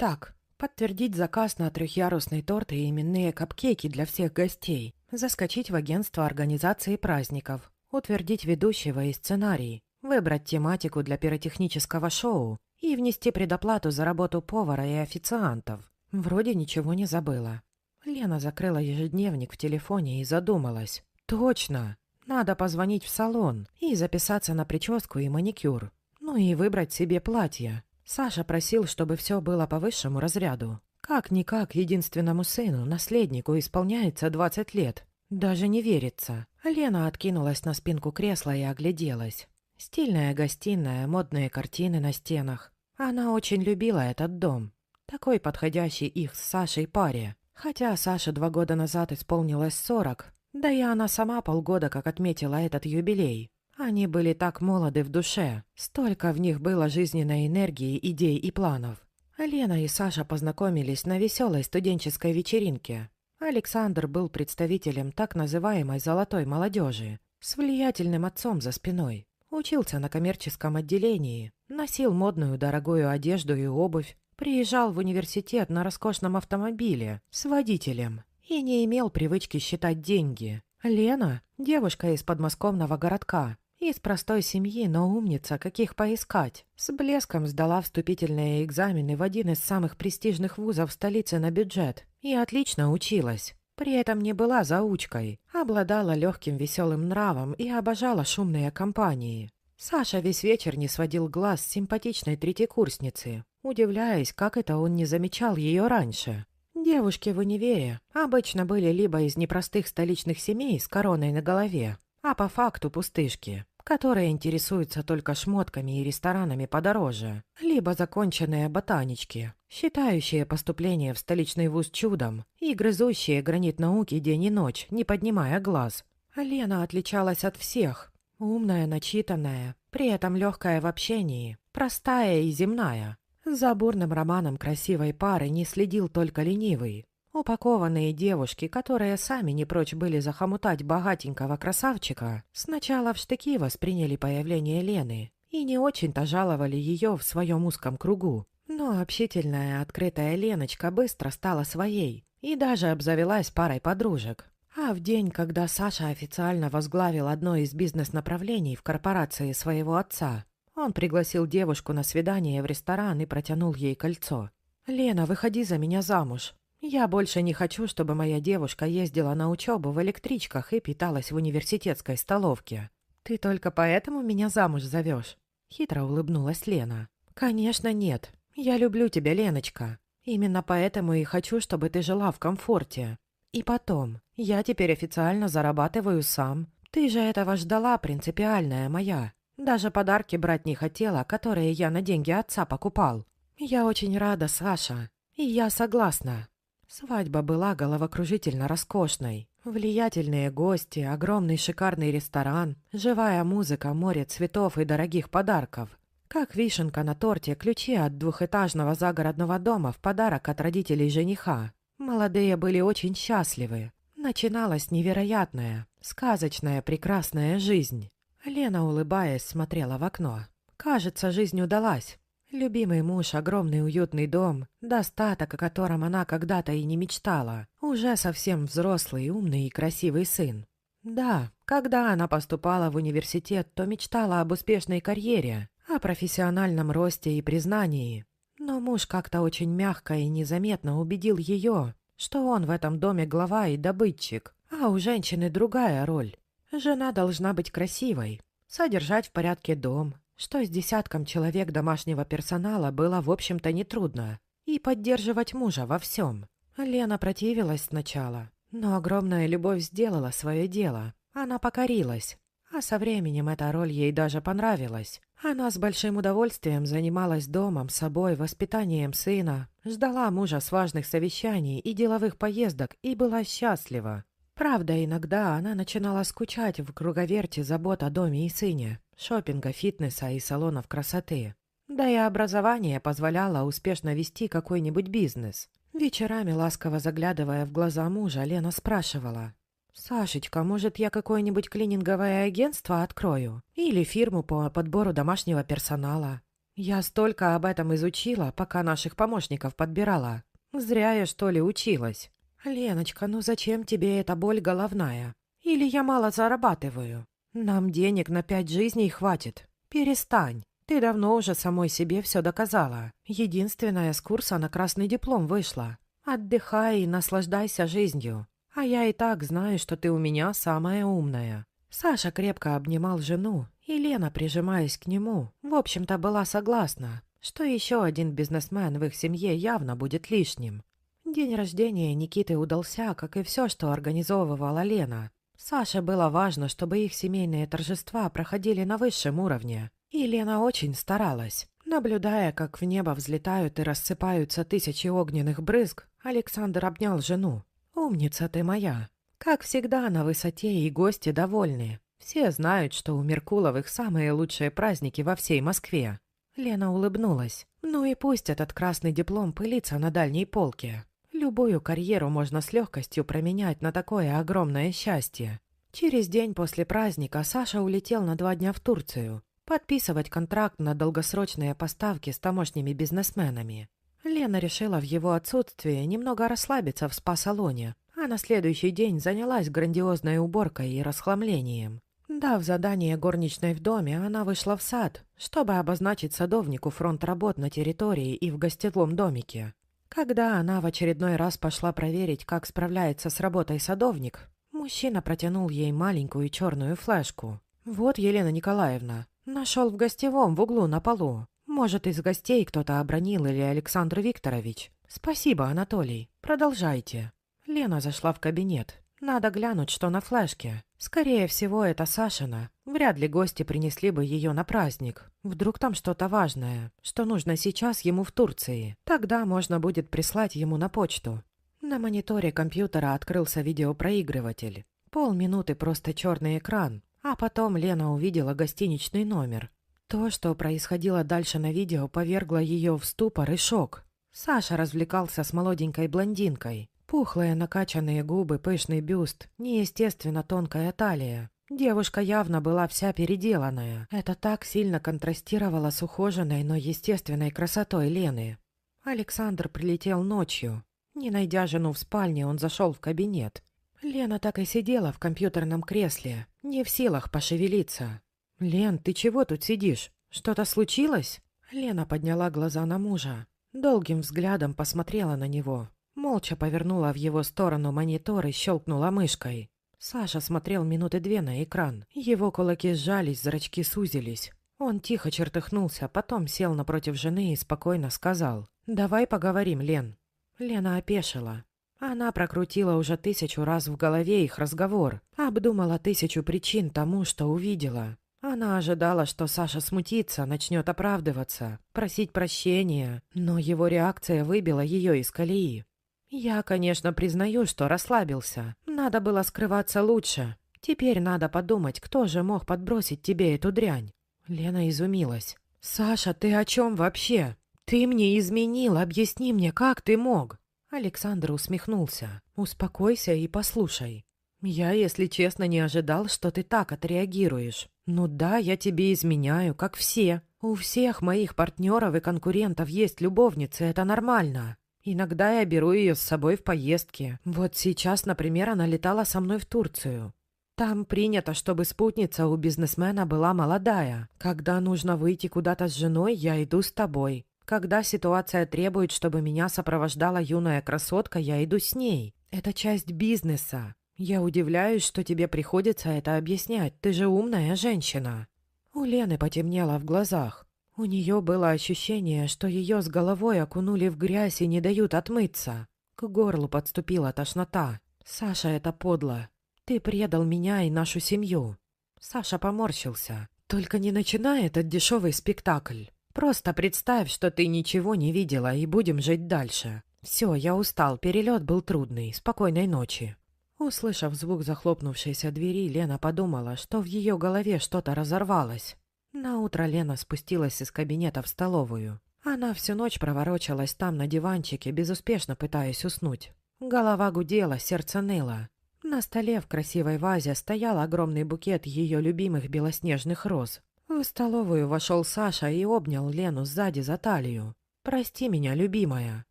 Так, подтвердить заказ на трехъярусный торт и именные капкейки для всех гостей, заскочить в агентство организации праздников, утвердить ведущего и сценарий, выбрать тематику для пиротехнического шоу и внести предоплату за работу повара и официантов. Вроде ничего не забыла. Лена закрыла ежедневник в телефоне и задумалась. Точно! Надо позвонить в салон и записаться на прическу и маникюр. Ну и выбрать себе платье. Саша просил, чтобы все было по высшему разряду. Как-никак единственному сыну, наследнику, исполняется 20 лет. Даже не верится. Лена откинулась на спинку кресла и огляделась. Стильная гостиная, модные картины на стенах. Она очень любила этот дом. Такой подходящий их с Сашей паре. Хотя Саше 2 года назад исполнилось 40, да и она сама полгода как отметила этот юбилей. Они были так молоды в душе, столько в них было жизненной энергии, идей и планов. Лена и Саша познакомились на веселой студенческой вечеринке. Александр был представителем так называемой «золотой молодежи», с влиятельным отцом за спиной. Учился на коммерческом отделении, носил модную дорогую одежду и обувь, приезжал в университет на роскошном автомобиле с водителем и не имел привычки считать деньги. Лена – девушка из подмосковного городка, из простой семьи, но умница, каких поискать. С блеском сдала вступительные экзамены в один из самых престижных вузов столицы на бюджет и отлично училась. При этом не была заучкой, обладала легким веселым нравом и обожала шумные компании. Саша весь вечер не сводил глаз с симпатичной третьекурсницы, удивляясь, как это он не замечал ее раньше. Девушки в универе обычно были либо из непростых столичных семей с короной на голове, а по факту пустышки, которые интересуются только шмотками и ресторанами подороже, либо законченные ботанички, считающие поступление в столичный вуз чудом и грызущие гранит науки день и ночь, не поднимая глаз. Лена отличалась от всех. Умная, начитанная, при этом легкая в общении, простая и земная. За бурным романом красивой пары не следил только ленивый. Упакованные девушки, которые сами не прочь были захомутать богатенького красавчика, сначала в штыки восприняли появление Лены и не очень-то жаловали ее в своем узком кругу. Но общительная, открытая Леночка быстро стала своей и даже обзавелась парой подружек. А в день, когда Саша официально возглавил одно из бизнес-направлений в корпорации своего отца, он пригласил девушку на свидание в ресторан и протянул ей кольцо. «Лена, выходи за меня замуж. Я больше не хочу, чтобы моя девушка ездила на учебу в электричках и питалась в университетской столовке. Ты только поэтому меня замуж зовешь?» Хитро улыбнулась Лена. «Конечно нет. Я люблю тебя, Леночка. Именно поэтому и хочу, чтобы ты жила в комфорте. И потом, я теперь официально зарабатываю сам. Ты же этого ждала, принципиальная моя. Даже подарки брать не хотела, которые я на деньги отца покупал. Я очень рада, Саша. И я согласна». Свадьба была головокружительно роскошной. Влиятельные гости, огромный шикарный ресторан, живая музыка, море цветов и дорогих подарков. Как вишенка на торте, ключи от двухэтажного загородного дома в подарок от родителей жениха. Молодые были очень счастливы. Начиналась невероятная, сказочная, прекрасная жизнь. Лена, улыбаясь, смотрела в окно. Кажется, жизнь удалась. Любимый муж, огромный уютный дом, достаток, о котором она когда-то и не мечтала. Уже совсем взрослый, умный и красивый сын. Да, когда она поступала в университет, то мечтала об успешной карьере, о профессиональном росте и признании. Но муж как-то очень мягко и незаметно убедил ее, что он в этом доме глава и добытчик, а у женщины другая роль. Жена должна быть красивой, содержать в порядке дом, что с десятком человек домашнего персонала было, в общем-то, нетрудно, и поддерживать мужа во всем. Лена противилась сначала, но огромная любовь сделала свое дело. Она покорилась, а со временем эта роль ей даже понравилась. Она с большим удовольствием занималась домом, собой, воспитанием сына, ждала мужа с важных совещаний и деловых поездок и была счастлива. Правда, иногда она начинала скучать в круговерте забот о доме и сыне, шопинга, фитнеса и салонов красоты. Да и образование позволяло успешно вести какой-нибудь бизнес. Вечерами, ласково заглядывая в глаза мужа, Лена спрашивала: «Сашечка, может, я какое-нибудь клининговое агентство открою? Или фирму по подбору домашнего персонала? Я столько об этом изучила, пока наших помощников подбирала. Зря я, что ли, училась. Леночка, ну зачем тебе эта боль головная? Или я мало зарабатываю? Нам денег на 5 жизней хватит. Перестань. Ты давно уже самой себе все доказала. Единственная с курса на красный диплом вышла. Отдыхай и наслаждайся жизнью. А я и так знаю, что ты у меня самая умная. Саша крепко обнимал жену, и Лена, прижимаясь к нему, в общем-то была согласна, что еще один бизнесмен в их семье явно будет лишним. День рождения Никиты удался, как и все, что организовывала Лена. Саше было важно, чтобы их семейные торжества проходили на высшем уровне, и Лена очень старалась. Наблюдая, как в небо взлетают и рассыпаются тысячи огненных брызг, Александр обнял жену. «Умница ты моя!» Как всегда, на высоте и гости довольны. Все знают, что у Меркуловых самые лучшие праздники во всей Москве. Лена улыбнулась. Ну и пусть этот красный диплом пылится на дальней полке. Любую карьеру можно с легкостью променять на такое огромное счастье. Через день после праздника Саша улетел на 2 дня в Турцию подписывать контракт на долгосрочные поставки с тамошними бизнесменами. Лена решила в его отсутствие немного расслабиться в спа-салоне, а на следующий день занялась грандиозной уборкой и расхламлением. Дав задание горничной в доме, она вышла в сад, чтобы обозначить садовнику фронт работ на территории и в гостевом домике. Когда она в очередной раз пошла проверить, как справляется с работой садовник, мужчина протянул ей маленькую черную флешку. «Вот, Елена Николаевна, нашел в гостевом в углу на полу. Может, из гостей кто-то обронил или Александр Викторович. Спасибо, Анатолий. Продолжайте». Лена зашла в кабинет. Надо глянуть, что на флешке. Скорее всего, это Сашина. Вряд ли гости принесли бы ее на праздник. Вдруг там что-то важное, что нужно сейчас ему в Турции. Тогда можно будет прислать ему на почту. На мониторе компьютера открылся видеопроигрыватель. Полминуты просто черный экран. А потом Лена увидела гостиничный номер. То, что происходило дальше на видео, повергло ее в ступор и шок. Саша развлекался с молоденькой блондинкой. Пухлые накачанные губы, пышный бюст, неестественно тонкая талия. Девушка явно была вся переделанная. Это так сильно контрастировало с ухоженной, но естественной красотой Лены. Александр прилетел ночью. Не найдя жену в спальне, он зашел в кабинет. Лена так и сидела в компьютерном кресле, не в силах пошевелиться. «Лен, ты чего тут сидишь? Что-то случилось?» Лена подняла глаза на мужа. Долгим взглядом посмотрела на него. Молча повернула в его сторону монитор и щелкнула мышкой. Саша смотрел минуты 2 на экран. Его кулаки сжались, зрачки сузились. Он тихо чертыхнулся, потом сел напротив жены и спокойно сказал: «Давай поговорим, Лен». Лена опешила. Она прокрутила уже 1000 раз в голове их разговор, обдумала 1000 причин тому, что увидела. Она ожидала, что Саша смутится, начнет оправдываться, просить прощения, но его реакция выбила ее из колеи. «Я, конечно, признаю, что расслабился. Надо было скрываться лучше. Теперь надо подумать, кто же мог подбросить тебе эту дрянь». Лена изумилась. «Саша, ты о чем вообще? Ты мне изменил, объясни мне, как ты мог?» Александр усмехнулся. «Успокойся и послушай. Я, если честно, не ожидал, что ты так отреагируешь. Ну да, я тебе изменяю, как все. У всех моих партнеров и конкурентов есть любовницы, это нормально. Иногда я беру ее с собой в поездки. Вот сейчас, например, она летала со мной в Турцию. Там принято, чтобы спутница у бизнесмена была молодая. Когда нужно выйти куда-то с женой, я иду с тобой. Когда ситуация требует, чтобы меня сопровождала юная красотка, я иду с ней. Это часть бизнеса. Я удивляюсь, что тебе приходится это объяснять. Ты же умная женщина». У Лены потемнело в глазах. У нее было ощущение, что ее с головой окунули в грязь и не дают отмыться. К горлу подступила тошнота. «Саша, это подло. Ты предал меня и нашу семью». Саша поморщился. «Только не начинай этот дешевый спектакль. Просто представь, что ты ничего не видела, и будем жить дальше. Все, я устал, перелет был трудный. Спокойной ночи». Услышав звук захлопнувшейся двери, Лена подумала, что в ее голове что-то разорвалось. Наутро Лена спустилась из кабинета в столовую. Она всю ночь проворочалась там на диванчике, безуспешно пытаясь уснуть. Голова гудела, сердце ныло. На столе в красивой вазе стоял огромный букет ее любимых белоснежных роз. В столовую вошел Саша и обнял Лену сзади за талию. «Прости меня, любимая».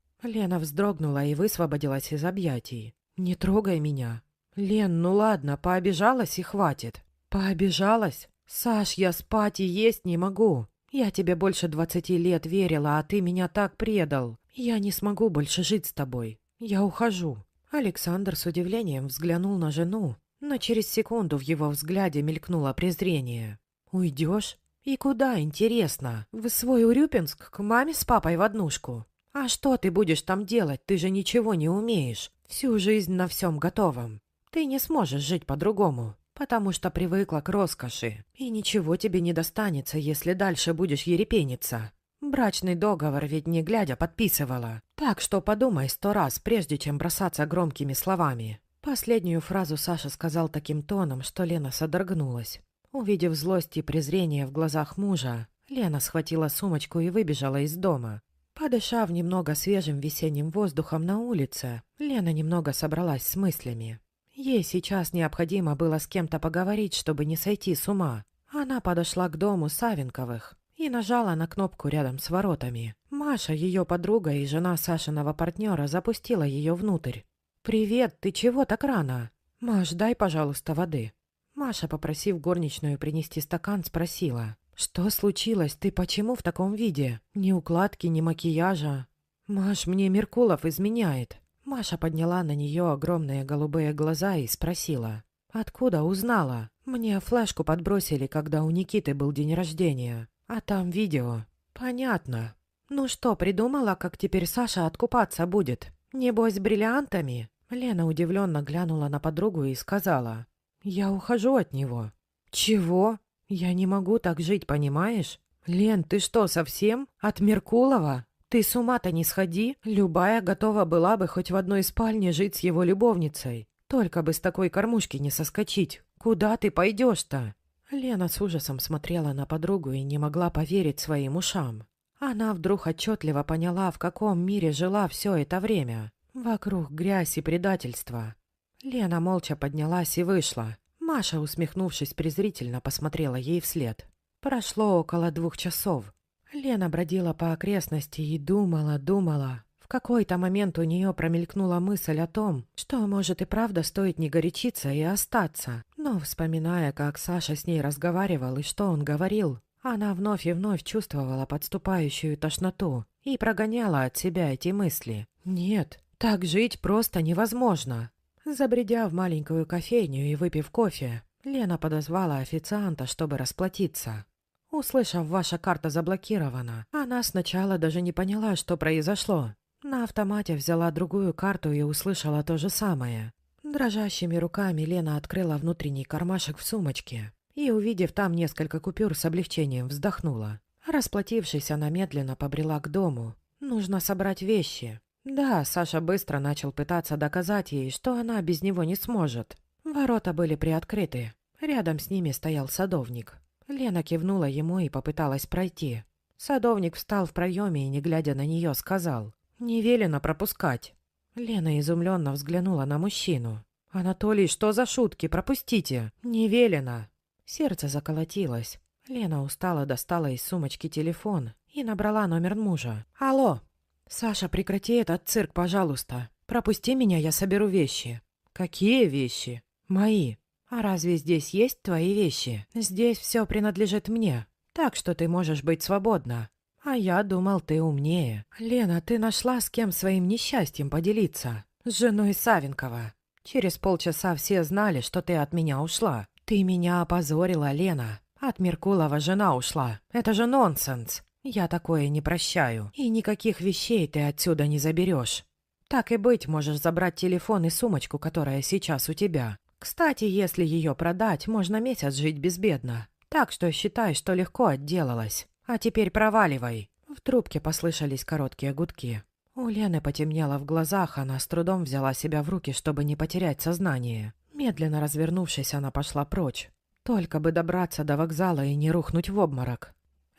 Лена вздрогнула и высвободилась из объятий. «Не трогай меня». «Лен, ну ладно, пообижалась и хватит». «Пообижалась? Саш, я спать и есть не могу. Я тебе больше 20 лет верила, а ты меня так предал. Я не смогу больше жить с тобой. Я ухожу». Александр с удивлением взглянул на жену, но через секунду в его взгляде мелькнуло презрение. «Уйдешь? И куда, интересно? В свой Урюпинск к маме с папой в однушку? А что ты будешь там делать? Ты же ничего не умеешь. Всю жизнь на всем готовом. Ты не сможешь жить по-другому, потому что привыкла к роскоши. И ничего тебе не достанется, если дальше будешь ерепениться. Брачный договор ведь не глядя подписывала. Так что подумай 100 раз, прежде чем бросаться громкими словами». Последнюю фразу Саша сказал таким тоном, что Лена содрогнулась. Увидев злость и презрение в глазах мужа, Лена схватила сумочку и выбежала из дома. Подышав немного свежим весенним воздухом на улице, Лена немного собралась с мыслями. Ей сейчас необходимо было с кем-то поговорить, чтобы не сойти с ума. Она подошла к дому Савенковых и нажала на кнопку рядом с воротами. Маша, ее подруга и жена Сашиного партнера, запустила ее внутрь. «Привет, ты чего так рано? Маш, дай, пожалуйста, воды». Маша, попросив горничную принести стакан, спросила: «Что случилось? Ты почему в таком виде? Ни укладки, ни макияжа». «Маш, мне Меркулов изменяет». Маша подняла на нее огромные голубые глаза и спросила: «Откуда узнала? Мне флешку подбросили, когда у Никиты был день рождения. А там видео». «Понятно. Ну что, придумала, как теперь Саша откупаться будет? Небось, с бриллиантами?» Лена удивленно глянула на подругу и сказала: «Я ухожу от него». «Чего? Я не могу так жить, понимаешь? Лен, ты что, совсем? От Меркулова? Ты с ума-то не сходи. Любая готова была бы хоть в одной спальне жить с его любовницей. Только бы с такой кормушки не соскочить. Куда ты пойдешь-то?» Лена с ужасом смотрела на подругу и не могла поверить своим ушам. Она вдруг отчетливо поняла, в каком мире жила все это время. Вокруг грязь и предательство. Лена молча поднялась и вышла. Маша, усмехнувшись презрительно, посмотрела ей вслед. Прошло около 2 часов. Лена бродила по окрестности и думала. В какой-то момент у нее промелькнула мысль о том, что, может, и правда стоит не горячиться и остаться. Но, вспоминая, как Саша с ней разговаривал и что он говорил, она вновь и вновь чувствовала подступающую тошноту и прогоняла от себя эти мысли. Нет, так жить просто невозможно. Забредя в маленькую кофейню и выпив кофе, Лена подозвала официанта, чтобы расплатиться. Услышав: «Ваша карта заблокирована», она сначала даже не поняла, что произошло. На автомате взяла другую карту и услышала то же самое. Дрожащими руками Лена открыла внутренний кармашек в сумочке и, увидев там несколько купюр, с облегчением вздохнула. Расплатившись, она медленно побрела к дому. Нужно собрать вещи. Да, Саша быстро начал пытаться доказать ей, что она без него не сможет. Ворота были приоткрыты. Рядом с ними стоял садовник. Лена кивнула ему и попыталась пройти. Садовник встал в проеме и, не глядя на нее, сказал: «Не велено пропускать». Лена изумленно взглянула на мужчину. «Анатолий, что за шутки? Пропустите! Не велено!» Сердце заколотилось. Лена устало достала из сумочки телефон и набрала номер мужа. «Алло!» «Саша, прекрати этот цирк, пожалуйста. Пропусти меня, я соберу вещи». «Какие вещи?» «Мои». «А разве здесь есть твои вещи? Здесь все принадлежит мне, так что ты можешь быть свободна». «А я думал, ты умнее». «Лена, ты нашла, с кем своим несчастьем поделиться?» «С женой Савенкова. Через полчаса все знали, что ты от меня ушла. Ты меня опозорила, Лена. От Меркулова жена ушла. Это же нонсенс. Я такое не прощаю. И никаких вещей ты отсюда не заберешь. Так и быть, можешь забрать телефон и сумочку, которая сейчас у тебя. Кстати, если ее продать, можно месяц жить безбедно. Так что считай, что легко отделалась. А теперь проваливай». В трубке послышались короткие гудки. У Лены потемнело в глазах, она с трудом взяла себя в руки, чтобы не потерять сознание. Медленно развернувшись, она пошла прочь. Только бы добраться до вокзала и не рухнуть в обморок.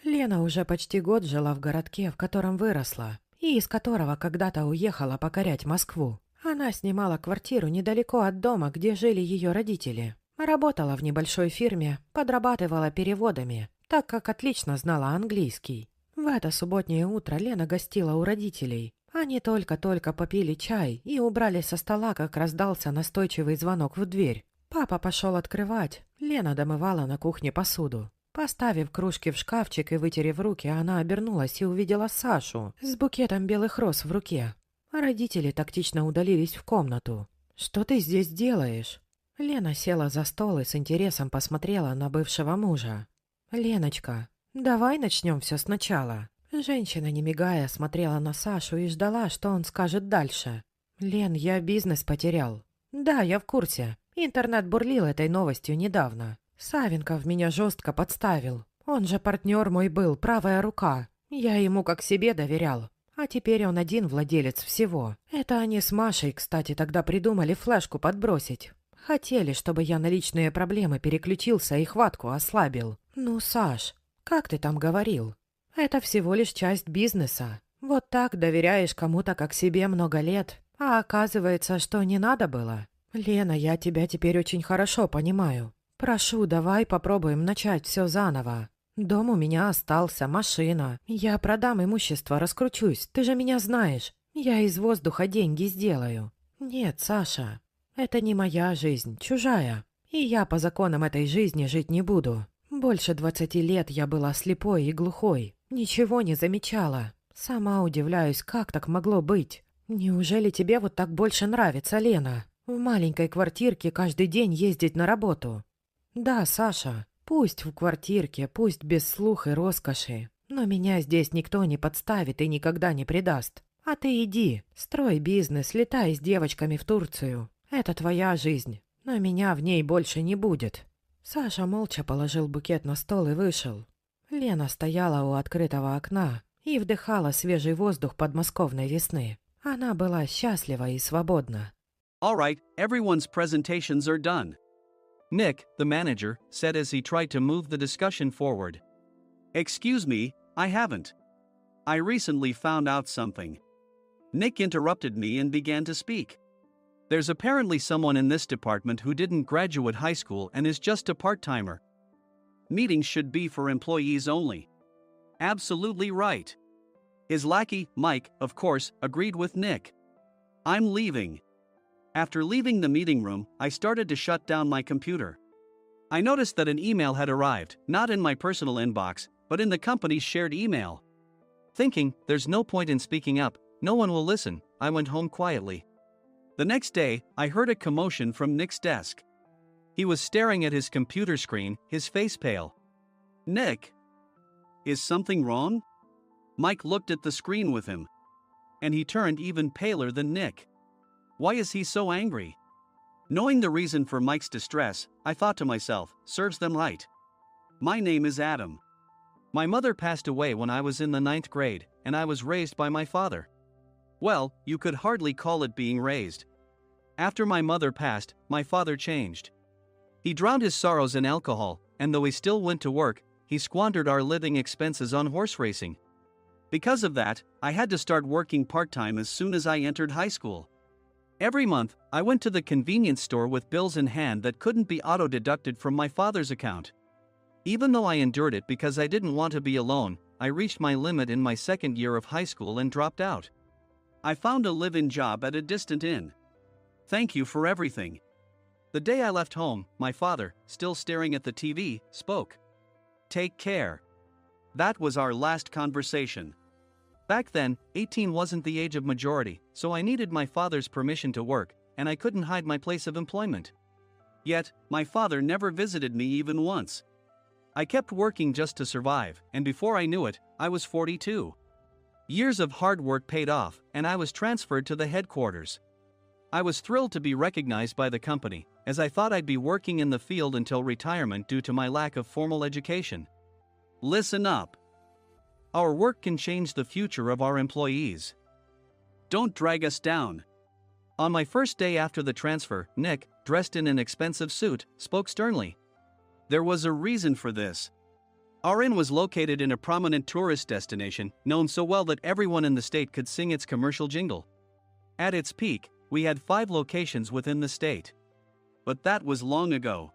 Лена уже почти год жила в городке, в котором выросла, и из которого когда-то уехала покорять Москву. Она снимала квартиру недалеко от дома, где жили ее родители. Работала в небольшой фирме, подрабатывала переводами, так как отлично знала английский. В это субботнее утро Лена гостила у родителей. Они только-только попили чай и убрали со стола, как раздался настойчивый звонок в дверь. Папа пошел открывать. Лена домывала на кухне посуду. Поставив кружки в шкафчик и вытерев руки, она обернулась и увидела Сашу с букетом белых роз в руке. Родители тактично удалились в комнату. «Что ты здесь делаешь?» Лена села за стол и с интересом посмотрела на бывшего мужа. «Леночка, давай начнем все сначала». Женщина, не мигая, смотрела на Сашу и ждала, что он скажет дальше. «Лен, я бизнес потерял». «Да, я в курсе. Интернет бурлил этой новостью недавно. Савенков меня жестко подставил. Он же партнер мой был, правая рука. Я ему как себе доверял. А теперь он один владелец всего. Это они с Машей, кстати, тогда придумали флешку подбросить. Хотели, чтобы я на личные проблемы переключился и хватку ослабил. Ну, Саш, как ты там говорил? Это всего лишь часть бизнеса. Вот так доверяешь кому-то как себе много лет, а оказывается, что не надо было. Лена, я тебя теперь очень хорошо понимаю. Прошу, давай попробуем начать все заново. Дом у меня остался, машина. Я продам имущество, раскручусь, ты же меня знаешь. Я из воздуха деньги сделаю. Нет, Саша, это не моя жизнь, чужая. И я по законам этой жизни жить не буду. Больше 20 лет я была слепой и глухой. Ничего не замечала. Сама удивляюсь, как так могло быть. Неужели тебе вот так больше нравится, Лена? В маленькой квартирке каждый день ездить на работу. Да, Саша, пусть в квартирке, пусть без слух и роскоши. Но меня здесь никто не подставит и никогда не предаст. А ты иди, строй бизнес, летай с девочками в Турцию. Это твоя жизнь, но меня в ней больше не будет. Саша молча положил букет на стол и вышел. Лена стояла у открытого окна и вдыхала свежий воздух подмосковной весны. Она была счастлива и свободна. All right, everyone's presentations are done. Nick, the manager, said as he tried to move the discussion forward. Excuse me, I haven't. I recently found out something. Nick interrupted me and began to speak. There's apparently someone in this department who didn't graduate high school and is just a part-timer. Meetings should be for employees only. Absolutely right. His lackey, Mike, of course, agreed with Nick. I'm leaving. After leaving the meeting room, I started to shut down my computer. I noticed that an email had arrived, not in my personal inbox, but in the company's shared email. Thinking, there's no point in speaking up, no one will listen, I went home quietly. The next day, I heard a commotion from Nick's desk. He was staring at his computer screen, his face pale. Nick? Is something wrong? Mike looked at the screen with him. And he turned even paler than Nick. Why is he so angry? Knowing the reason for Mike's distress, I thought to myself, serves them right. My name is Adam. My mother passed away when I was in the 9th grade, and I was raised by my father. Well, you could hardly call it being raised. After my mother passed, my father changed. He drowned his sorrows in alcohol, and though he still went to work, he squandered our living expenses on horse racing. Because of that, I had to start working part-time as soon as I entered high school. Every month, I went to the convenience store with bills in hand that couldn't be auto-deducted from my father's account. Even though I endured it because I didn't want to be alone, I reached my limit in my second year of high school and dropped out. I found a live-in job at a distant inn. Thank you for everything. The day I left home, my father, still staring at the TV, spoke. Take care. That was our last conversation. Back then, 18 wasn't the age of majority, so I needed my father's permission to work, and I couldn't hide my place of employment. Yet, my father never visited me even once. I kept working just to survive, and before I knew it, I was 42. Years of hard work paid off, and I was transferred to the headquarters. I was thrilled to be recognized by the company, as I thought I'd be working in the field until retirement due to my lack of formal education. Listen up. Our work can change the future of our employees. Don't drag us down. On my first day after the transfer, Nick, dressed in an expensive suit, spoke sternly. There was a reason for this. Our inn was located in a prominent tourist destination, known so well that everyone in the state could sing its commercial jingle. At its peak, we had 5 locations within the state. But that was long ago.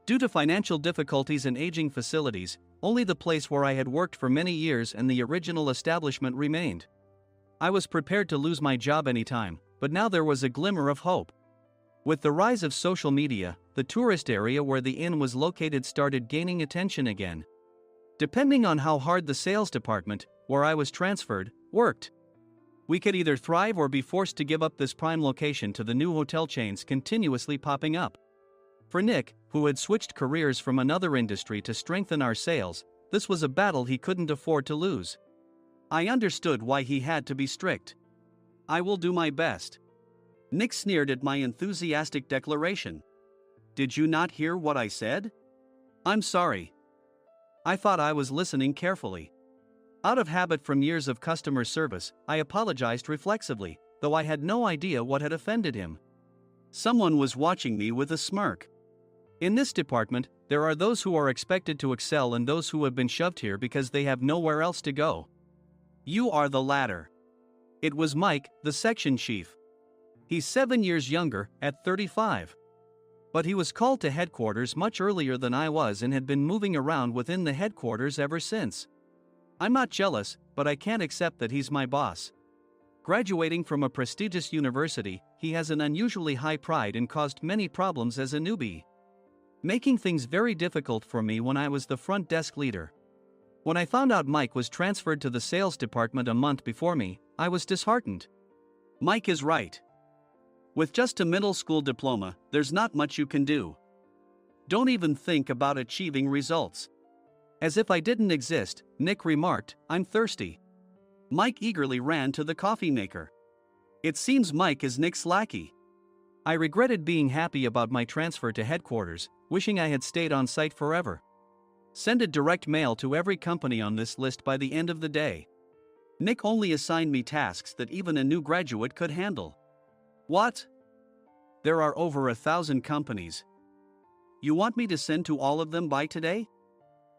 Due to financial difficulties and aging facilities, only the place where I had worked for many years and the original establishment remained. I was prepared to lose my job anytime, but now there was a glimmer of hope. With the rise of social media, the tourist area where the inn was located started gaining attention again. Depending on how hard the sales department, where I was transferred, worked, we could either thrive or be forced to give up this prime location to the new hotel chains continuously popping up. For Nick, who had switched careers from another industry to strengthen our sales, this was a battle he couldn't afford to lose. I understood why he had to be strict. "I will do my best." Nick sneered at my enthusiastic declaration. "Did you not hear what I said?" "I'm sorry." I thought I was listening carefully. Out of habit from years of customer service, I apologized reflexively, though I had no idea what had offended him. Someone was watching me with a smirk. In this department, there are those who are expected to excel and those who have been shoved here because they have nowhere else to go. You are the latter. It was Mike, the section chief. He's 7 years younger, at 35. But he was called to headquarters much earlier than I was and had been moving around within the headquarters ever since. I'm not jealous, but I can't accept that he's my boss. Graduating from a prestigious university, he has an unusually high pride and caused many problems as a newbie, making things very difficult for me when I was the front desk leader. When I found out Mike was transferred to the sales department a month before me, I was disheartened. Mike is right. With just a middle school diploma, there's not much you can do. Don't even think about achieving results. As if I didn't exist, Nick remarked, "I'm thirsty." Mike eagerly ran to the coffee maker. It seems Mike is Nick's lackey. I regretted being happy about my transfer to headquarters, wishing I had stayed on site forever. Send a direct mail to every company on this list by the end of the day. Nick only assigned me tasks that even a new graduate could handle. What? There are over 1,000 companies. You want me to send to all of them by today?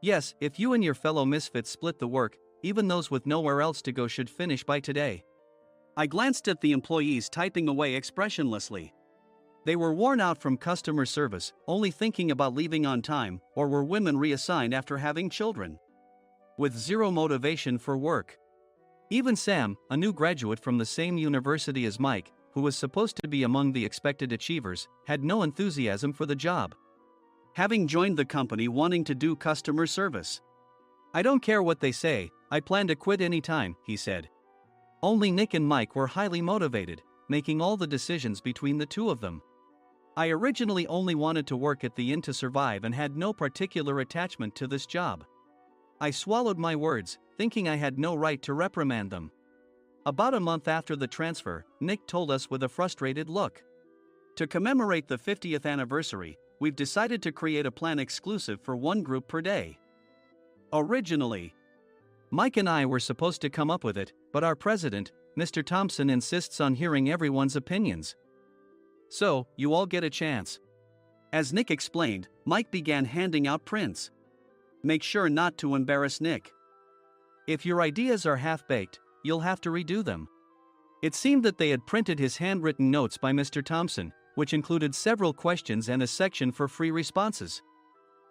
Yes, if you and your fellow misfits split the work, even those with nowhere else to go should finish by today. I glanced at the employees typing away expressionlessly. They were worn out from customer service, only thinking about leaving on time, or were women reassigned after having children, with zero motivation for work. Even Sam, a new graduate from the same university as Mike, who was supposed to be among the expected achievers, had no enthusiasm for the job, having joined the company wanting to do customer service. "I don't care what they say, I plan to quit any time," he said. Only Nick and Mike were highly motivated, making all the decisions between the two of them. I originally only wanted to work at the inn to survive and had no particular attachment to this job. I swallowed my words, thinking I had no right to reprimand them. About a month after the transfer, Nick told us with a frustrated look, "To commemorate the 50th anniversary, we've decided to create a plan exclusive for one group per day." Originally, Mike and I were supposed to come up with it, but our president, Mr. Thompson, insists on hearing everyone's opinions. "So, you all get a chance." As Nick explained, Mike began handing out prints. "Make sure not to embarrass Nick. If your ideas are half-baked, you'll have to redo them." It seemed that they had printed his handwritten notes by Mr. Thompson, which included several questions and a section for free responses.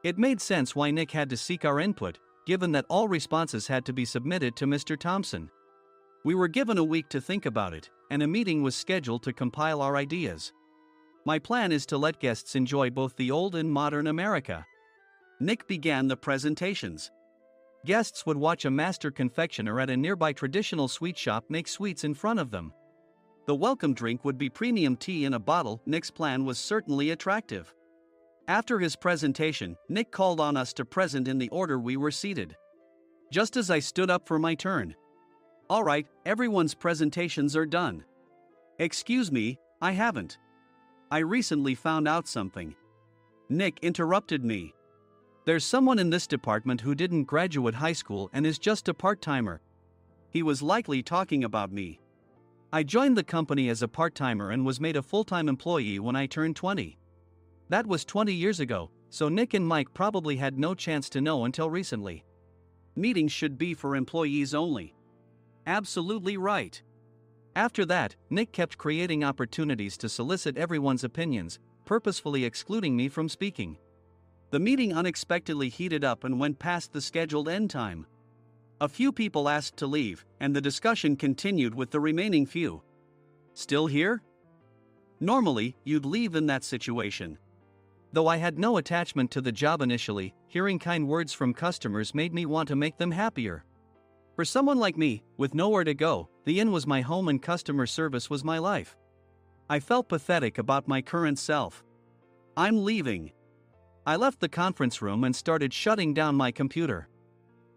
It made sense why Nick had to seek our input, given that all responses had to be submitted to Mr. Thompson. We were given a week to think about it, and a meeting was scheduled to compile our ideas. My plan is to let guests enjoy both the old and modern America. Nick began the presentations. Guests would watch a master confectioner at a nearby traditional sweet shop make sweets in front of them. The welcome drink would be premium tea in a bottle. Nick's plan was certainly attractive. After his presentation, Nick called on us to present in the order we were seated. Just as I stood up for my turn. "All right, everyone's presentations are done." "Excuse me, I haven't. I recently found out something." Nick interrupted me. "There's someone in this department who didn't graduate high school and is just a part-timer." He was likely talking about me. I joined the company as a part-timer and was made a full-time employee when I turned 20. That was 20 years ago, so Nick and Mike probably had no chance to know until recently. Meetings should be for employees only. Absolutely right. After that, Nick kept creating opportunities to solicit everyone's opinions, purposefully excluding me from speaking. The meeting unexpectedly heated up and went past the scheduled end time. A few people asked to leave, and the discussion continued with the remaining few. Still here? Normally, you'd leave in that situation. Though I had no attachment to the job initially, hearing kind words from customers made me want to make them happier. For someone like me, with nowhere to go, the inn was my home and customer service was my life. I felt pathetic about my current self. I'm leaving. I left the conference room and started shutting down my computer.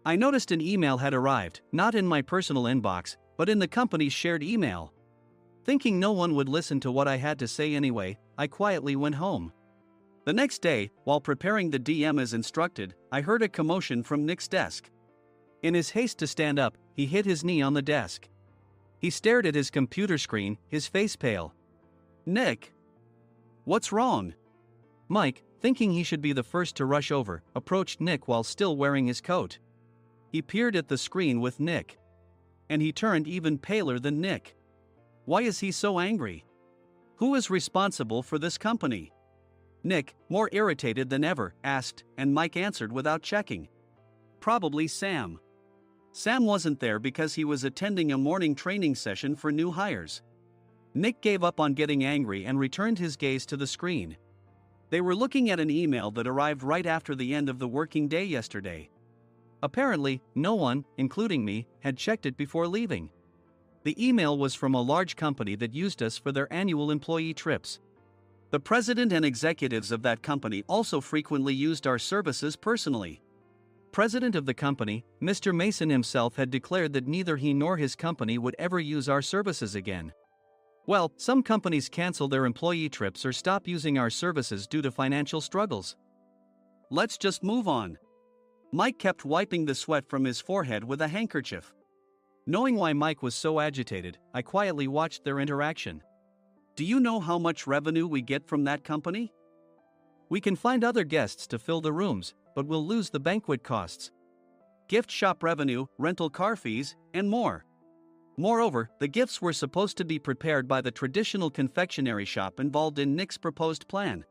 I noticed an email had arrived, not in my personal inbox, but in the company's shared email. Thinking no one would listen to what I had to say anyway, I quietly went home. The next day, while preparing the DM as instructed, I heard a commotion from Nick's desk. In his haste to stand up, he hit his knee on the desk. He stared at his computer screen, his face pale. "Nick? What's wrong?" Mike, thinking he should be the first to rush over, approached Nick while still wearing his coat. He peered at the screen with Nick. And he turned even paler than Nick. Why is he so angry? Who is responsible for this company? Nick, more irritated than ever, asked, and Mike answered without checking. Probably Sam. Sam wasn't there because he was attending a morning training session for new hires. Nick gave up on getting angry and returned his gaze to the screen. They were looking at an email that arrived right after the end of the working day yesterday. Apparently, no one, including me, had checked it before leaving. The email was from a large company that used us for their annual employee trips. The president and executives of that company also frequently used our services personally. President of the company, Mr. Mason himself, had declared that neither he nor his company would ever use our services again. Well, some companies cancel their employee trips or stop using our services due to financial struggles. Let's just move on. Mike kept wiping the sweat from his forehead with a handkerchief. Knowing why Mike was so agitated, I quietly watched their interaction. Do you know how much revenue we get from that company? We can find other guests to fill the rooms, but we'll lose the banquet costs, gift shop revenue, rental car fees, and more. Moreover, the gifts were supposed to be prepared by the traditional confectionery shop involved in Nick's proposed plan.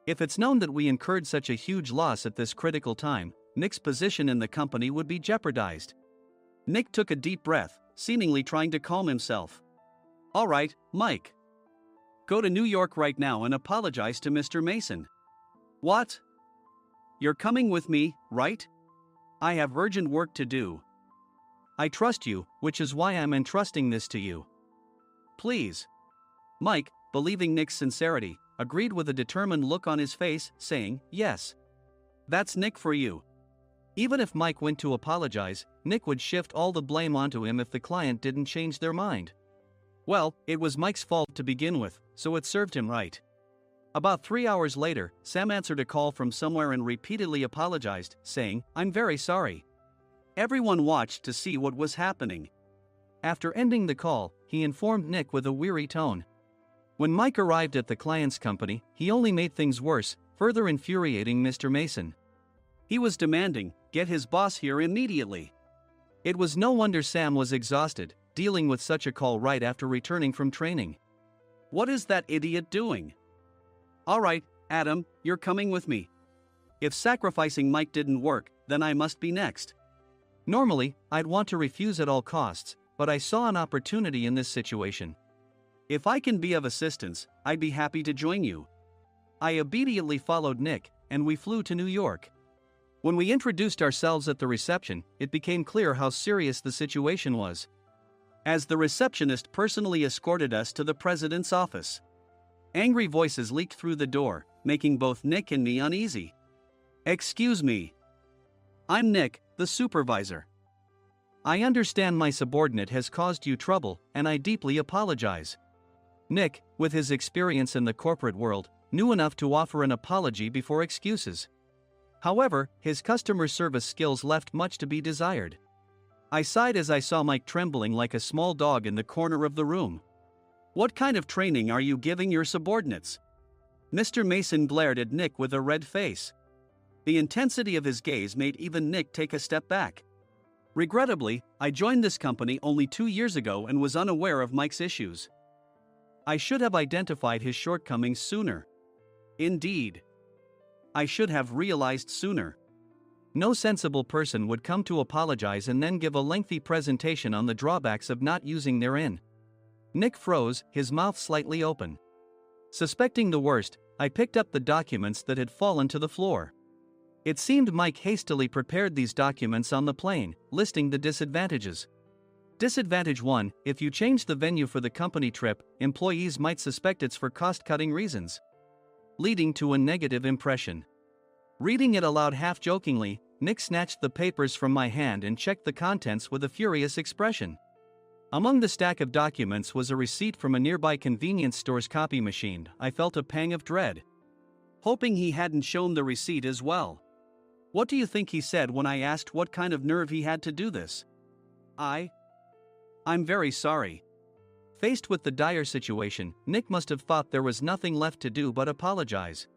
If it's known that we incurred such a huge loss at this critical time, Nick's position in the company would be jeopardized. Nick took a deep breath, seemingly trying to calm himself. All right, Mike. Go to New York right now and apologize to Mr. Mason. What? You're coming with me, right? I have urgent work to do. I trust you, which is why I'm entrusting this to you. Please. Mike, believing Nick's sincerity, agreed with a determined look on his face, saying, yes. That's Nick for you. Even if Mike went to apologize, Nick would shift all the blame onto him if the client didn't change their mind. Well, it was Mike's fault to begin with, so it served him right. About 3 hours later, Sam answered a call from somewhere and repeatedly apologized, saying, I'm very sorry. Everyone watched to see what was happening. After ending the call, he informed Nick with a weary tone. When Mike arrived at the client's company, he only made things worse, further infuriating Mr. Mason. He was demanding, get his boss here immediately. It was no wonder Sam was exhausted, dealing with such a call right after returning from training. What is that idiot doing? All right, Adam, you're coming with me. If sacrificing Mike didn't work, then I must be next. Normally, I'd want to refuse at all costs, but I saw an opportunity in this situation. If I can be of assistance, I'd be happy to join you. I immediately followed Nick, and we flew to New York. When we introduced ourselves at the reception, it became clear how serious the situation was. As the receptionist personally escorted us to the president's office. Angry voices leaked through the door, making both Nick and me uneasy. Excuse me. I'm Nick, the supervisor. I understand my subordinate has caused you trouble, and I deeply apologize. Nick, with his experience in the corporate world, knew enough to offer an apology before excuses. However, his customer service skills left much to be desired. I sighed as I saw Mike trembling like a small dog in the corner of the room. What kind of training are you giving your subordinates? Mr. Mason glared at Nick with a red face. The intensity of his gaze made even Nick take a step back. Regrettably, I joined this company only 2 years ago and was unaware of Mike's issues. I should have identified his shortcomings sooner. Indeed. I should have realized sooner. No sensible person would come to apologize and then give a lengthy presentation on the drawbacks of not using their in. Nick froze, his mouth slightly open. Suspecting the worst, I picked up the documents that had fallen to the floor. It seemed Mike hastily prepared these documents on the plane, listing the disadvantages. Disadvantage 1: if you change the venue for the company trip, employees might suspect it's for cost-cutting reasons, leading to a negative impression. Reading it aloud half-jokingly, Nick snatched the papers from my hand and checked the contents with a furious expression. Among the stack of documents was a receipt from a nearby convenience store's copy machine. I felt a pang of dread, hoping he hadn't shown the receipt as well. What do you think he said when I asked what kind of nerve he had to do this? I'm very sorry. Faced with the dire situation, Nick must have thought there was nothing left to do but apologize.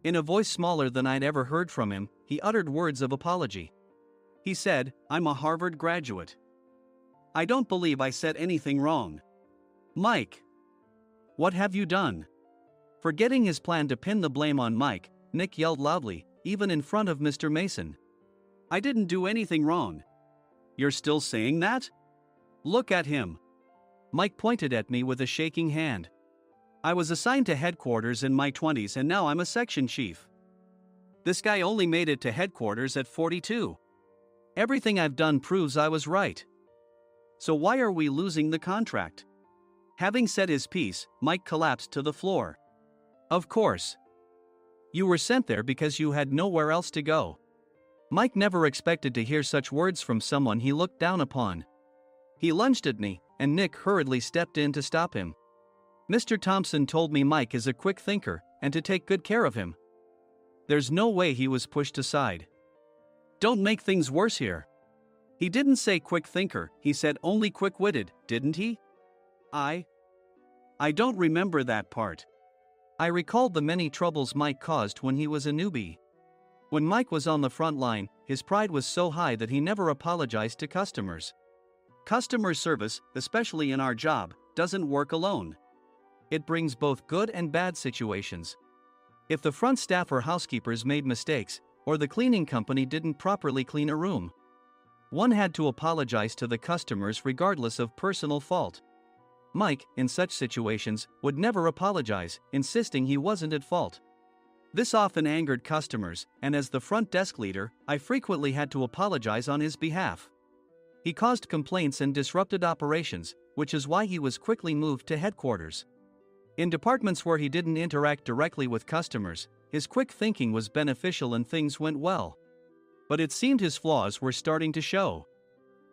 In a voice smaller than I'd ever heard from him, he uttered words of apology. He said, "I'm a Harvard graduate. I don't believe I said anything wrong." Mike! What have you done? Forgetting his plan to pin the blame on Mike, Nick yelled loudly, even in front of Mr. Mason. "I didn't do anything wrong." "You're still saying that? Look at him." Mike pointed at me with a shaking hand. "I was assigned to headquarters in my 20s and now I'm a section chief. This guy only made it to headquarters at 42. Everything I've done proves I was right. So why are we losing the contract?" Having said his piece, Mike collapsed to the floor. "Of course. You were sent there because you had nowhere else to go." Mike never expected to hear such words from someone he looked down upon. He lunged at me, and Nick hurriedly stepped in to stop him. "Mr. Thompson told me Mike is a quick thinker, and to take good care of him." There's no way he was pushed aside. "Don't make things worse here. He didn't say quick thinker, he said only quick-witted, didn't he?" I don't remember that part." I recalled the many troubles Mike caused when he was a newbie. When Mike was on the front line, his pride was so high that he never apologized to customers. Customer service, especially in our job, doesn't work alone. It brings both good and bad situations. If the front staff or housekeepers made mistakes, or the cleaning company didn't properly clean a room, one had to apologize to the customers regardless of personal fault. Mike, in such situations, would never apologize, insisting he wasn't at fault. This often angered customers, and as the front desk leader, I frequently had to apologize on his behalf. He caused complaints and disrupted operations, which is why he was quickly moved to headquarters. In departments where he didn't interact directly with customers, his quick thinking was beneficial and things went well. But it seemed his flaws were starting to show.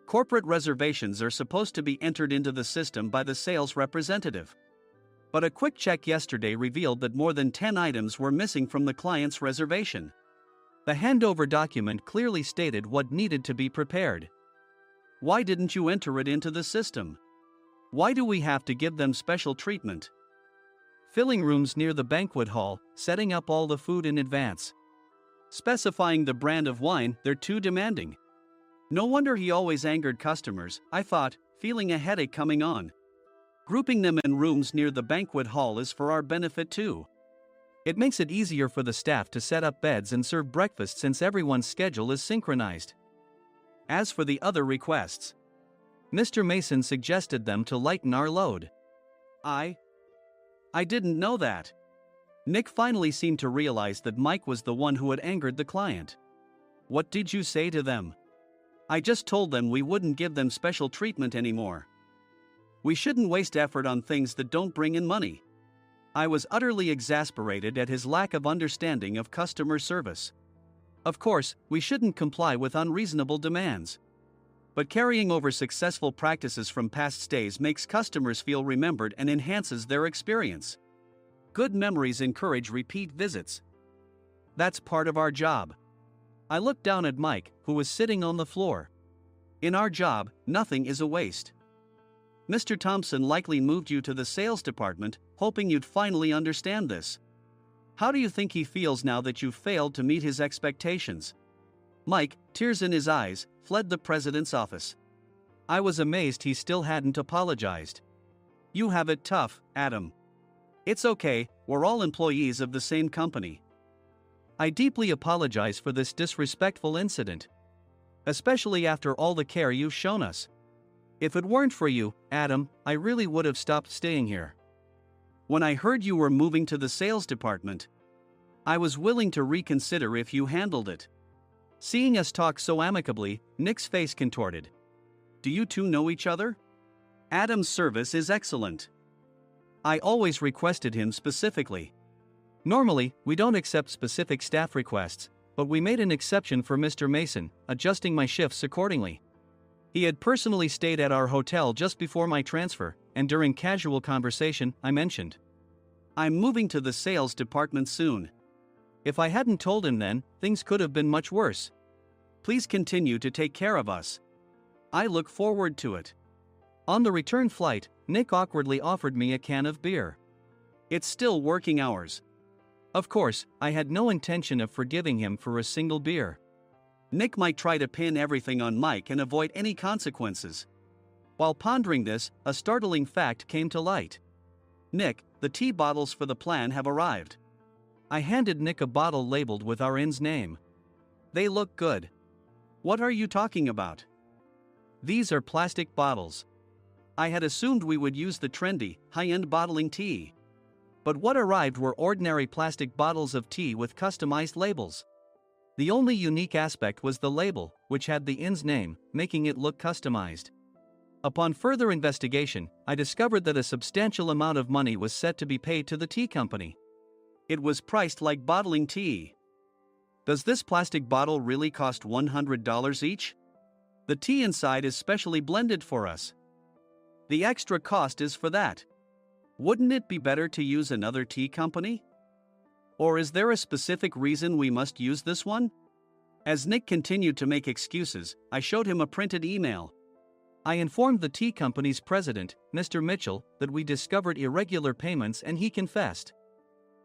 Corporate reservations are supposed to be entered into the system by the sales representative. But a quick check yesterday revealed that more than 10 items were missing from the client's reservation. The handover document clearly stated what needed to be prepared. Why didn't you enter it into the system? Why do we have to give them special treatment? Filling rooms near the banquet hall, setting up all the food in advance. Specifying the brand of wine, they're too demanding. No wonder he always angered customers, I thought, feeling a headache coming on. Grouping them in rooms near the banquet hall is for our benefit too. It makes it easier for the staff to set up beds and serve breakfast since everyone's schedule is synchronized. As for the other requests, Mr. Mason suggested them to lighten our load. I didn't know that. Nick finally seemed to realize that Mike was the one who had angered the client. What did you say to them? I just told them we wouldn't give them special treatment anymore. We shouldn't waste effort on things that don't bring in money. I was utterly exasperated at his lack of understanding of customer service. Of course, we shouldn't comply with unreasonable demands. But carrying over successful practices from past stays makes customers feel remembered and enhances their experience. Good memories encourage repeat visits. That's part of our job. I looked down at Mike, who was sitting on the floor. In our job, nothing is a waste. Mr. Thompson likely moved you to the sales department, hoping you'd finally understand this. How do you think he feels now that you've failed to meet his expectations? Mike, tears in his eyes, fled the president's office. I was amazed he still hadn't apologized. You have it tough, Adam. It's okay, we're all employees of the same company. I deeply apologize for this disrespectful incident. Especially after all the care you've shown us. If it weren't for you, Adam, I really would have stopped staying here. When I heard you were moving to the sales department, I was willing to reconsider if you handled it. Seeing us talk so amicably, Nick's face contorted. Do you two know each other? Adam's service is excellent. I always requested him specifically. Normally, we don't accept specific staff requests, but we made an exception for Mr. Mason, adjusting my shifts accordingly. He had personally stayed at our hotel just before my transfer, and during casual conversation, I mentioned, I'm moving to the sales department soon. If I hadn't told him then, things could have been much worse. Please continue to take care of us. I look forward to it. On the return flight, Nick awkwardly offered me a can of beer. It's still working hours. Of course, I had no intention of forgiving him for a single beer. Nick might try to pin everything on Mike and avoid any consequences. While pondering this, a startling fact came to light. Nick, the tea bottles for the plan have arrived. I handed Nick a bottle labeled with our inn's name. They look good. What are you talking about? These are plastic bottles. I had assumed we would use the trendy, high-end bottling tea. But what arrived were ordinary plastic bottles of tea with customized labels. The only unique aspect was the label, which had the inn's name, making it look customized. Upon further investigation, I discovered that a substantial amount of money was set to be paid to the tea company. It was priced like bottling tea. Does this plastic bottle really cost $100 each? The tea inside is specially blended for us. The extra cost is for that. Wouldn't it be better to use another tea company? Or is there a specific reason we must use this one? As Nick continued to make excuses, I showed him a printed email. I informed the tea company's president, Mr. Mitchell, that we discovered irregular payments and he confessed.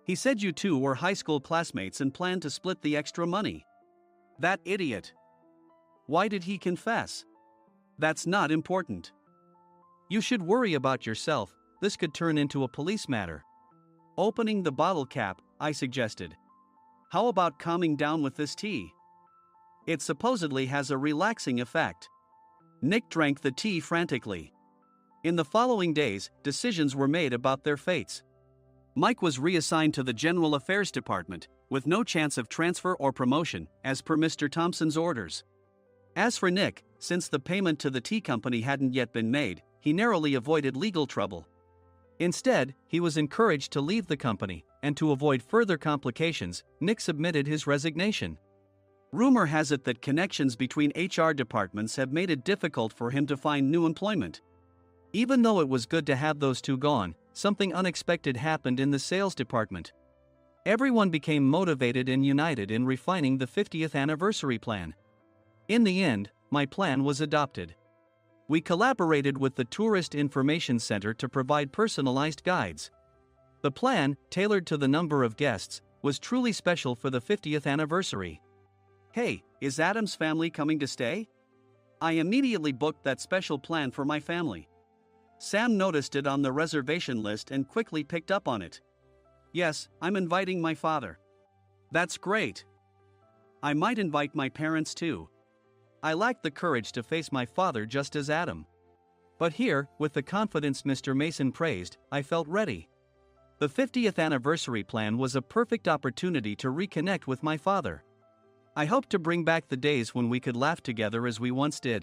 He said you two were high school classmates and planned to split the extra money. That idiot. Why did he confess? That's not important. You should worry about yourself, this could turn into a police matter. Opening the bottle cap, I suggested. How about calming down with this tea? It supposedly has a relaxing effect. Nick drank the tea frantically. In the following days, decisions were made about their fates. Mike was reassigned to the General Affairs Department, with no chance of transfer or promotion, as per Mr. Thompson's orders. As for Nick, since the payment to the tea company hadn't yet been made, he narrowly avoided legal trouble. Instead, he was encouraged to leave the company, and to avoid further complications, Nick submitted his resignation. Rumor has it that connections between HR departments have made it difficult for him to find new employment. Even though it was good to have those two gone, something unexpected happened in the sales department. Everyone became motivated and united in refining the 50th anniversary plan. In the end, my plan was adopted. We collaborated with the Tourist Information Center to provide personalized guides. The plan, tailored to the number of guests, was truly special for the 50th anniversary. Hey, is Adam's family coming to stay? I immediately booked that special plan for my family. Sam noticed it on the reservation list and quickly picked up on it. Yes, I'm inviting my father. That's great. I might invite my parents too. I lacked the courage to face my father just as Adam. But here, with the confidence Mr. Mason praised, I felt ready. The 50th anniversary plan was a perfect opportunity to reconnect with my father. I hoped to bring back the days when we could laugh together as we once did.